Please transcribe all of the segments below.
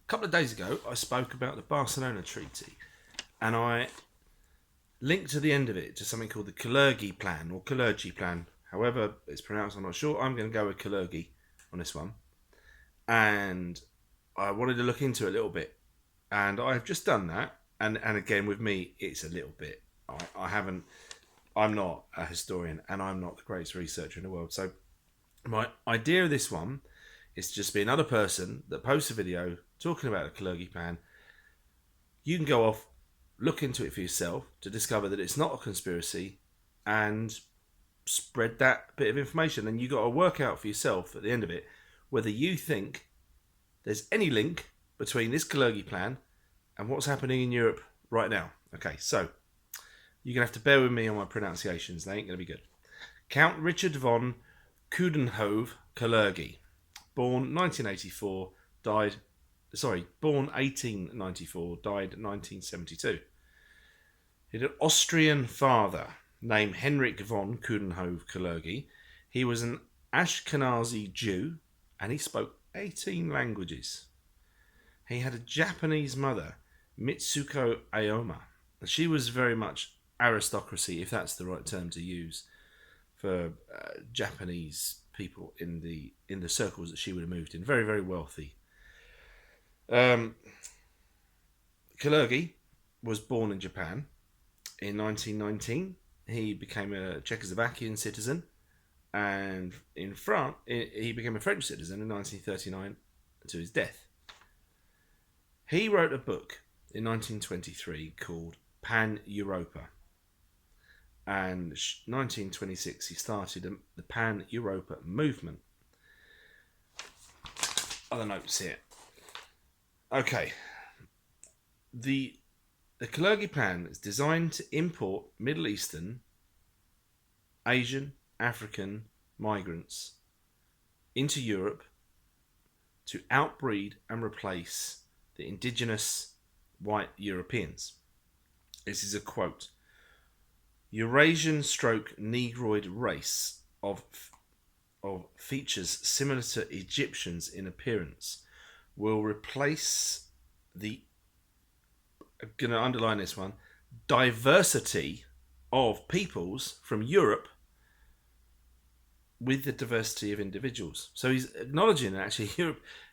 A couple of days ago, I spoke about the Barcelona Treaty, and I linked to the end of it to something called the Kalergi Plan, or Kalergi Plan, however it's pronounced, I'm not sure. I'm going to go with Kalergi on this one. And I wanted to look into it a little bit, and I've just done that. And again, with me, it's a little bit. I haven't. I'm not a historian, and I'm not the greatest researcher in the world. So my idea of this one is to just be another person that posts a video talking about the Kalergi Plan. You can go off, look into it for yourself to discover that it's not a conspiracy, and spread that bit of information. And you got to work out for yourself at the end of it whether you think there's any link between this Kalergi Plan and what's happening in Europe right now. Okay, so you're going to have to bear with me on my pronunciations. They ain't going to be good. Count Richard von Coudenhove Kalergi, born 1984, born 1894, died 1972. He had an Austrian father named Henrik von Coudenhove Kalergi. He was an Ashkenazi Jew, and he spoke 18 languages. He had a Japanese mother, Mitsuko Aoma. She was very much aristocracy, if that's the right term to use for Japanese people in the circles that she would have moved in. Very, very wealthy. Kalergi was born in Japan in 1919. He became a Czechoslovakian citizen, and in France, he became a French citizen in 1939 to his death. He wrote a book in 1923 called Pan-Europa. And 1926 he started the Pan-Europa movement. Other notes here. Okay. The Kalergi Plan is designed to import Middle Eastern, Asian, African migrants into Europe to outbreed and replace the indigenous white Europeans. This is a quote. Eurasian stroke Negroid race of features similar to Egyptians in appearance will replace the, I'm going to underline this one, diversity of peoples from Europe with the diversity of individuals. So he's acknowledging that actually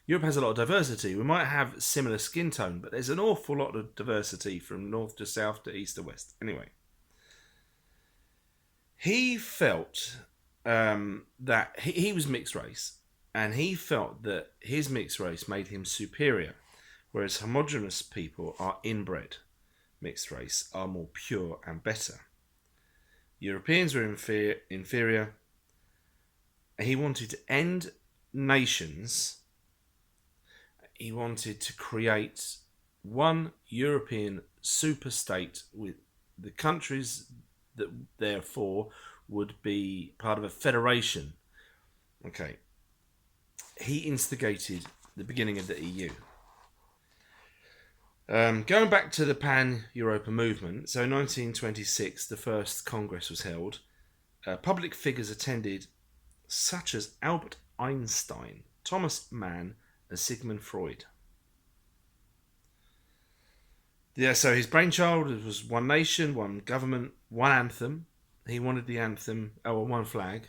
Europe has a lot of diversity. We might have similar skin tone, but there's an awful lot of diversity from north to south to east to west. Anyway, he felt that he was mixed race, and he felt that his mixed race made him superior, whereas homogenous people are inbred. Mixed race are more pure and better. Europeans were inferior. He wanted to end nations. He wanted to create one European superstate with the countries that therefore would be part of a federation. Okay. He instigated the beginning of the EU. Going back to the Pan-Europa movement, so in 1926 the first Congress was held. Public figures attended such as Albert Einstein, Thomas Mann, and Sigmund Freud. Yeah, so his brainchild was one nation, one government, one anthem. He wanted the anthem, one flag,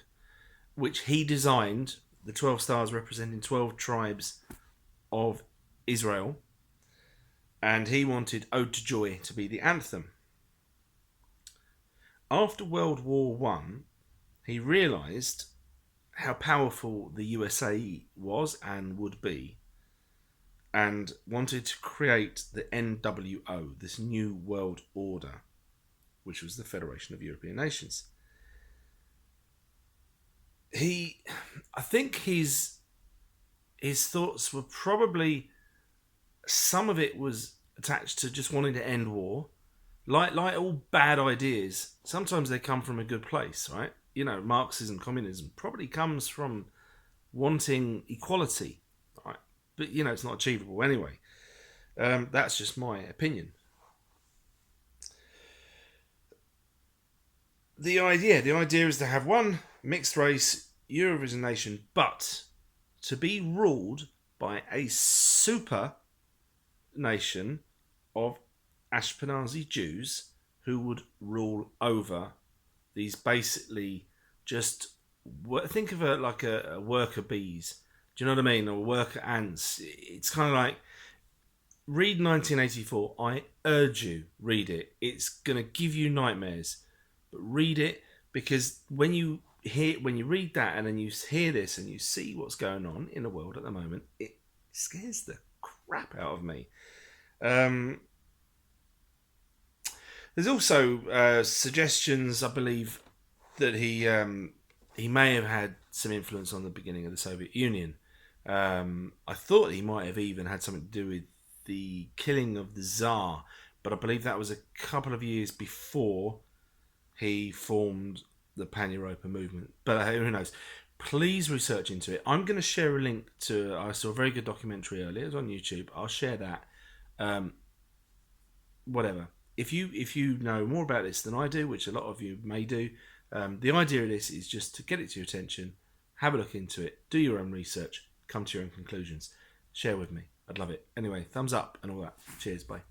which he designed, the 12 stars representing 12 tribes of Israel. And he wanted Ode to Joy to be the anthem. After World War One, he realised how powerful the USA was and would be, and wanted to create the NWO, this new world order, which was the Federation of European Nations. I think his thoughts were probably, some of it was attached to just wanting to end war. Like all bad ideas, sometimes they come from a good place, right? You know, Marxism, communism probably comes from wanting equality, right? But, you know, it's not achievable anyway. That's just my opinion. The idea is to have one mixed race Eurovision nation, but to be ruled by a super nation of Ashkenazi Jews who would rule over these basically just think of it like a worker bees. Do you know what I mean? Or worker ants. It's kind of like read 1984. I urge you, read it. It's gonna give you nightmares, but read it because when you read that and then you hear this and you see what's going on in the world at the moment, it scares the crap out of me. There's also suggestions, I believe, that he may have had some influence on the beginning of the Soviet Union. I thought he might have even had something to do with the killing of the Tsar, but I believe that was a couple of years before he formed the Pan-Europa movement. But who knows? Please research into it. I'm going to share a link to. I saw a very good documentary earlier. It was on YouTube. I'll share that. Whatever. If you know more about this than I do, which a lot of you may do, the idea of this is just to get it to your attention, have a look into it, do your own research, come to your own conclusions, share with me. I'd love it. Anyway, thumbs up and all that. Cheers. Bye.